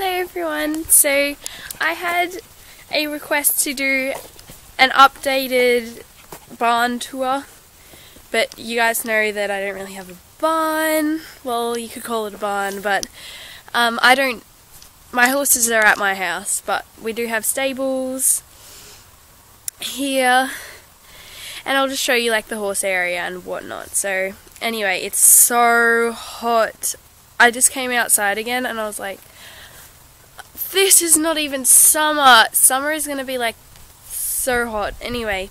Hello everyone, so I had a request to do an updated barn tour, but you guys know that I don't really have a barn. Well, you could call it a barn, but my horses are at my house, but we do have stables here, and I'll just show you like the horse area and whatnot. So anyway, it's so hot. I just came outside again and I was like, this is not even summer. Summer is going to be like so hot. Anyway,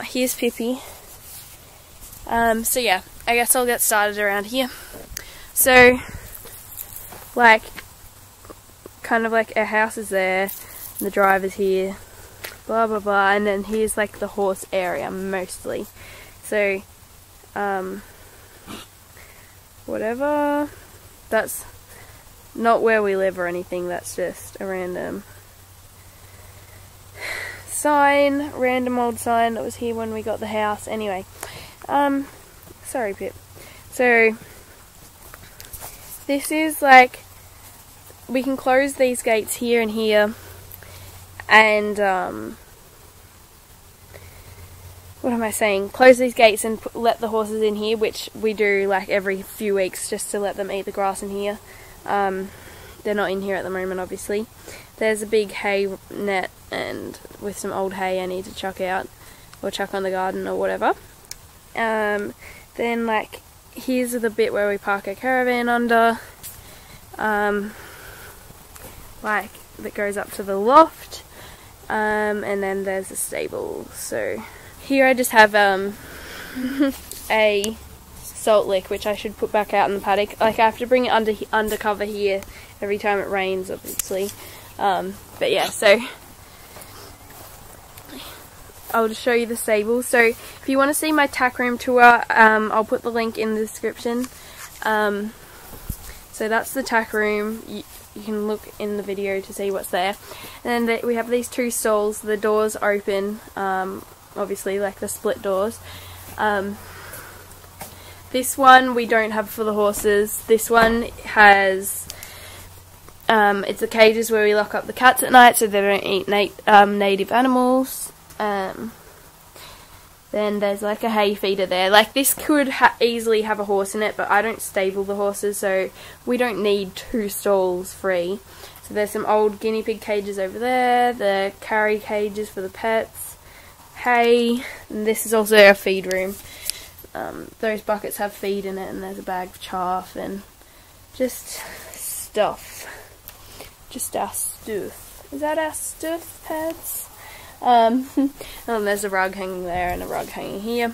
here's Pippi. So yeah, I guess I'll get started around here. So, like, kind of like our house is there, and the driver's here, blah blah blah, and then here's like the horse area mostly. So, whatever, that's not where we live or anything, that's just a random sign, random old sign that was here when we got the house. Anyway, sorry Pip. So, this is like, we can close these gates here and here, and what am I saying? Close these gates and let the horses in here, which we do like every few weeks just to let them eat the grass in here. They're not in here at the moment, obviously. There's a big hay net, and with some old hay I need to chuck out, or chuck on the garden or whatever. Then like, here's the bit where we park our caravan under, like, that goes up to the loft, and then there's the stable. So here I just have a salt lick, which I should put back out in the paddock. Like, I have to bring it under cover here every time it rains, obviously. But yeah, so I'll just show you the stable. So if you want to see my tack room tour, I'll put the link in the description. So that's the tack room. You can look in the video to see what's there. And then we have these two stalls. The doors open, obviously, like the split doors. This one we don't have for the horses. This one has, it's the cages where we lock up the cats at night so they don't eat native animals. Then there's like a hay feeder there. Like, this could easily have a horse in it, but I don't stable the horses, so we don't need two stalls free. So there's some old guinea pig cages over there, the carry cages for the pets, hay, and this is also our feed room. Those buckets have feed in it, and there's a bag of chaff and just stuff. Just our stuff. Is that our stuff, pets? And there's a rug hanging there and a rug hanging here.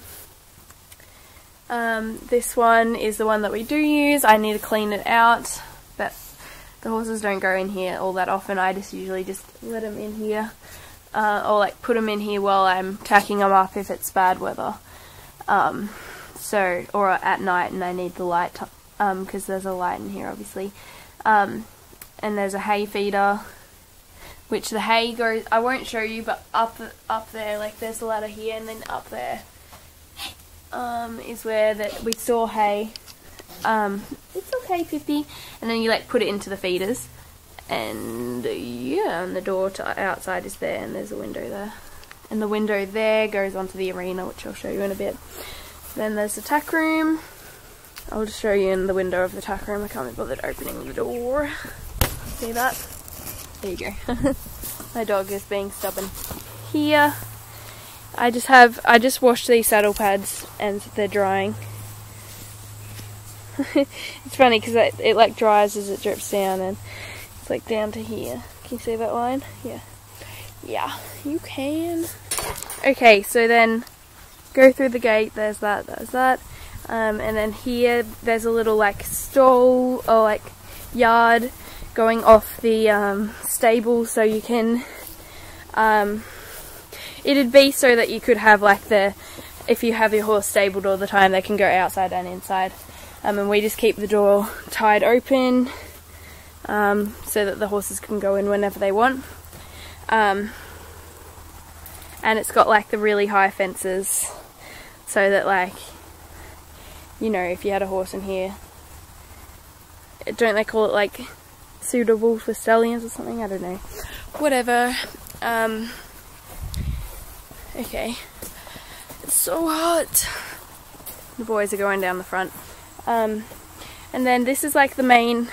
This one is the one that we do use. I need to clean it out, but the horses don't go in here all that often. I just usually just let them in here, or like put them in here while I'm tacking them up if it's bad weather. Or at night and I need the light, because there's a light in here, obviously. And there's a hay feeder, which the hay goes, I won't show you, but up there, like, there's a ladder here, and then up there is where we store hay. It's okay, Pippi. And then you like put it into the feeders, and yeah, and the door to outside is there, and there's a window there. And the window there goes onto the arena, which I'll show you in a bit. Then there's the tack room. I'll just show you in the window of the tack room. I can't be bothered opening the door. See that? There you go. My dog is being stubborn. Here, I just washed these saddle pads and they're drying. It's funny because it like dries as it drips down, and it's like down to here. Can you see that line? Yeah. Yeah, you can. Okay, so then go through the gate, there's that, and then here there's a little like stall or like yard going off the stable, so you can, it'd be so that you could have like if you have your horse stabled all the time, they can go outside and inside, and we just keep the door tied open, so that the horses can go in whenever they want. And it's got like the really high fences, so that, like, you know, if you had a horse in here, don't they call it like suitable for stallions or something, I don't know. Whatever. Okay. It's so hot. The boys are going down the front. And then this is like the main,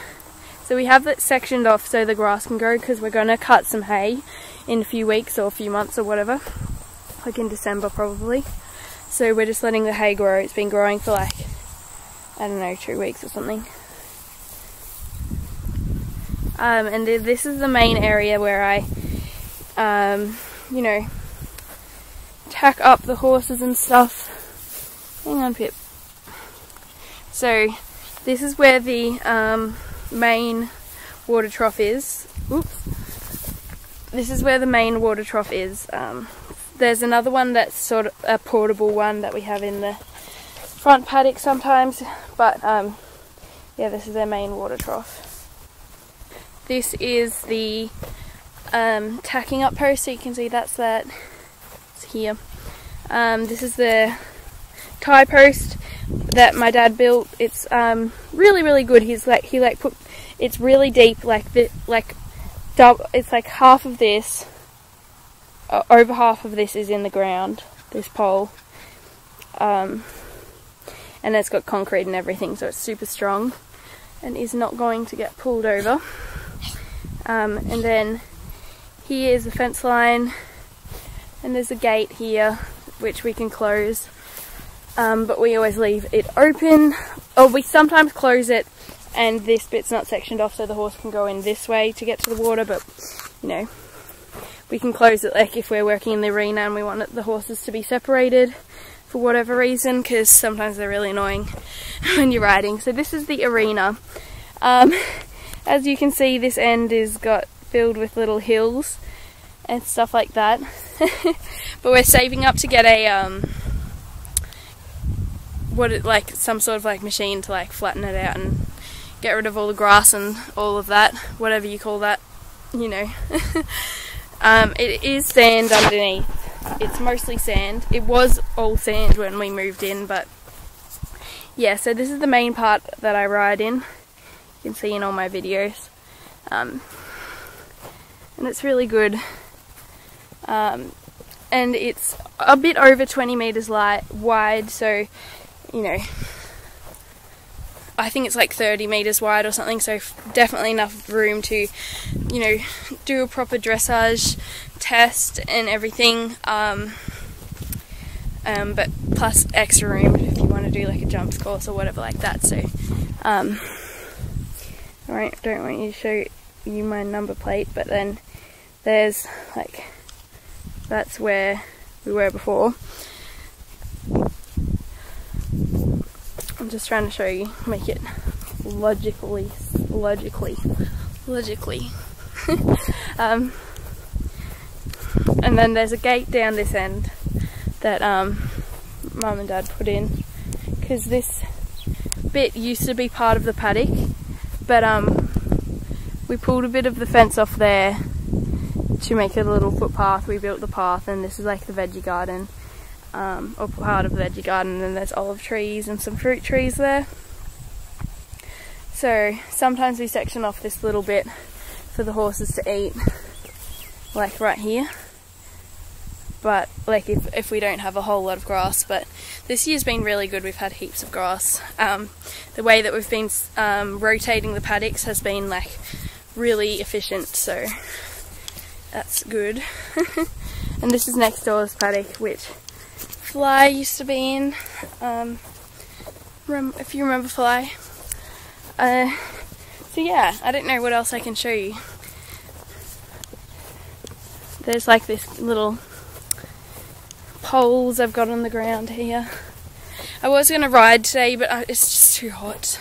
so we have it sectioned off so the grass can grow, because we're going to cut some hay in a few weeks or a few months or whatever, like in December probably. So we're just letting the hay grow. It's been growing for like, I don't know, 2 weeks or something. And this is the main area where I, you know, tack up the horses and stuff. Hang on, Pip. So this is where the main water trough is. Oops. This is where the main water trough is. There's another one that's sort of a portable one that we have in the front paddock sometimes, but yeah, this is their main water trough. This is the tacking up post, so you can see that's that. It's here. This is the tie post that my dad built. It's really good. He put, it's really deep, it's like half of this, over half of this is in the ground, this pole, and it's got concrete and everything, so it's super strong and is not going to get pulled over. And then here is the fence line, and there's a gate here which we can close, but we always leave it open, or we sometimes close it and this bit's not sectioned off so the horse can go in this way to get to the water, but you know, we can close it like if we're working in the arena and we want the horses to be separated for whatever reason, because sometimes they're really annoying when you're riding. So this is the arena. As you can see, this end is got filled with little hills and stuff like that. But we're saving up to get a like some sort of like machine to like flatten it out and get rid of all the grass and all of that, whatever you call that, you know. It is sand underneath. It's mostly sand. It was all sand when we moved in, but yeah, so this is the main part that I ride in. You can see in all my videos. And it's really good. And it's a bit over 20 meters wide, so you know, I think it's like 30 meters wide or something, so definitely enough room to, you know, do a proper dressage test and everything, but plus extra room if you want to do like a jumps course or whatever like that. So I don't want you to show you my number plate, but then there's like, that's where we were before. I'm just trying to show you, make it logically. And then there's a gate down this end that Mum and Dad put in, because this bit used to be part of the paddock, but we pulled a bit of the fence off there to make it a little footpath. We built the path, and this is like the veggie garden. Or part of the veggie garden, and there's olive trees and some fruit trees there. So sometimes we section off this little bit for the horses to eat, like right here, but like if we don't have a whole lot of grass. But this year's been really good. We've had heaps of grass. The way that we've been rotating the paddocks has been like really efficient, so that's good. And this is next door's paddock, which Fly used to be in, if you remember Fly. So yeah, I don't know what else I can show you. There's like this little poles I've got on the ground here. I was going to ride today, but it's just too hot.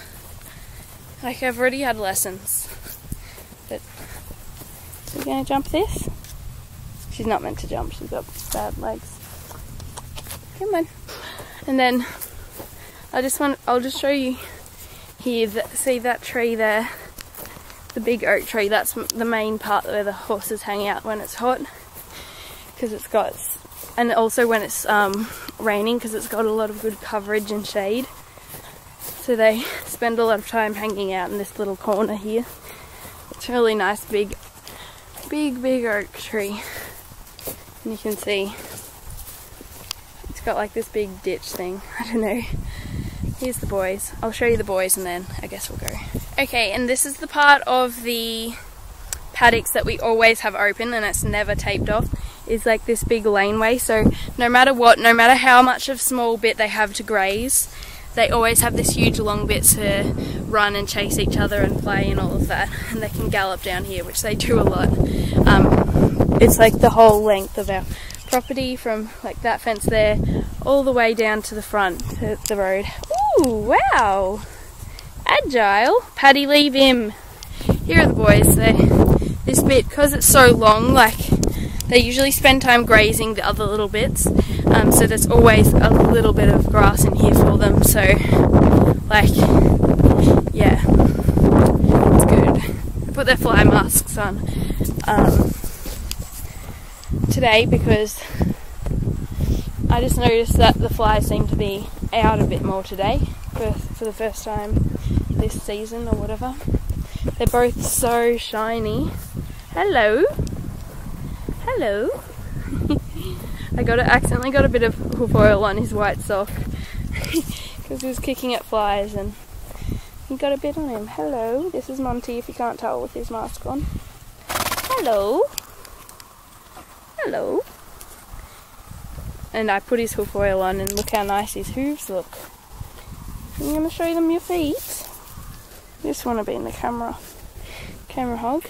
Like, I've already had lessons. But, so we're going to jump this? She's not meant to jump, she's got bad legs. Come on. And then I'll just show you here, see that tree there, the big oak tree, that's the main part where the horses hang out when it's hot, because it's got, and also when it's raining, because it's got a lot of good coverage and shade, so they spend a lot of time hanging out in this little corner here, which It's a really nice big oak tree. And you can see it's got like this big ditch thing. I don't know. Here's the boys. I'll show you the boys and then I guess we'll go. Okay, and this is the part of the paddocks that we always have open and it's never taped off. Is like this big laneway, so no matter what, no matter how much of small bit they have to graze, they always have this huge long bit to run and chase each other and play and all of that, and they can gallop down here, which they do a lot. It's like the whole length of our property from like that fence there all the way down to the front to the road. Ooh, wow! Agile! Paddy, leave him! Here are the boys. This bit, because it's so long, like they usually spend time grazing the other little bits, so there's always a little bit of grass in here for them, so like, yeah, it's good. I put their fly masks on today because I just noticed that the flies seem to be out a bit more today for the first time this season or whatever. They're both so shiny. Hello. Hello. I accidentally got a bit of hoof oil on his white sock because he was kicking at flies and he got a bit on him. Hello, this is Monty if you can't tell with his mask on. Hello. Hello. And I put his hoof oil on and look how nice his hooves look. I'm going to show them your feet. You just want to be in the camera. Camera hog.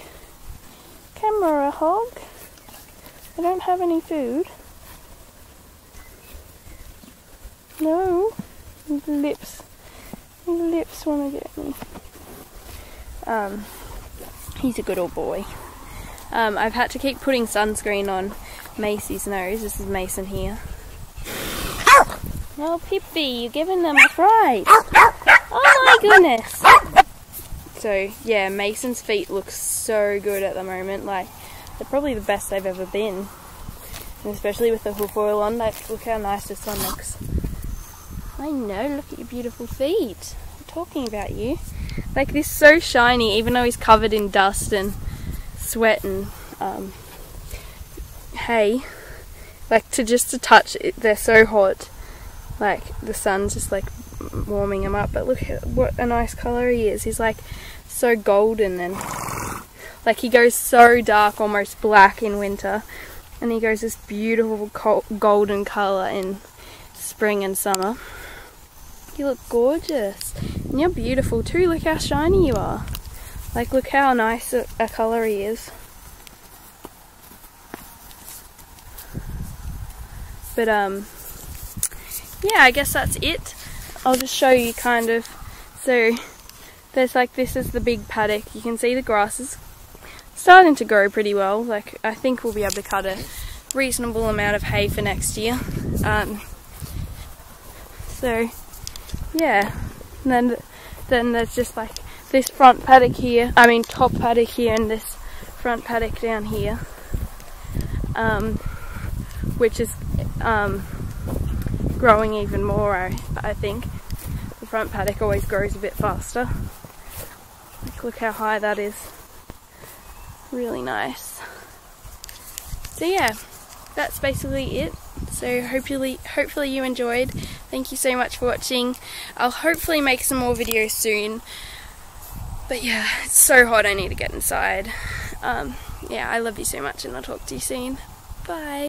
Camera hog. I don't have any food. No. His lips want to get me. He's a good old boy. I've had to keep putting sunscreen on Macy's nose. This is Mason here. Oh, Pippi, you're giving them a fright. Oh my goodness. So, yeah, Mason's feet look so good at the moment. Like, they're probably the best they've ever been. And especially with the hoof oil on, like, look how nice this one looks. I know, look at your beautiful feet. I'm talking about you. Like, this is so shiny, even though he's covered in dust and sweat and hay. Like, just to touch it, they're so hot. Like, the sun's just like warming him up. But look at what a nice colour he is. He's like so golden and like he goes so dark, almost black in winter. And he goes this beautiful golden colour in spring and summer. You look gorgeous. And you're beautiful too. Look how shiny you are. Like, look how nice a colour he is. But, yeah, I guess that's it. I'll just show you kind of. So, there's like, this is the big paddock. You can see the grass is starting to grow pretty well. Like, I think we'll be able to cut a reasonable amount of hay for next year. So, yeah. And then there's just like this front paddock here. I mean, top paddock here and this front paddock down here. Which is growing even more, I think. The front paddock always grows a bit faster. Like, look how high that is. Really nice. So yeah, that's basically it. So hopefully you enjoyed. Thank you so much for watching. I'll hopefully make some more videos soon. But yeah, it's so hot, I need to get inside. Yeah, I love you so much and I'll talk to you soon. Bye.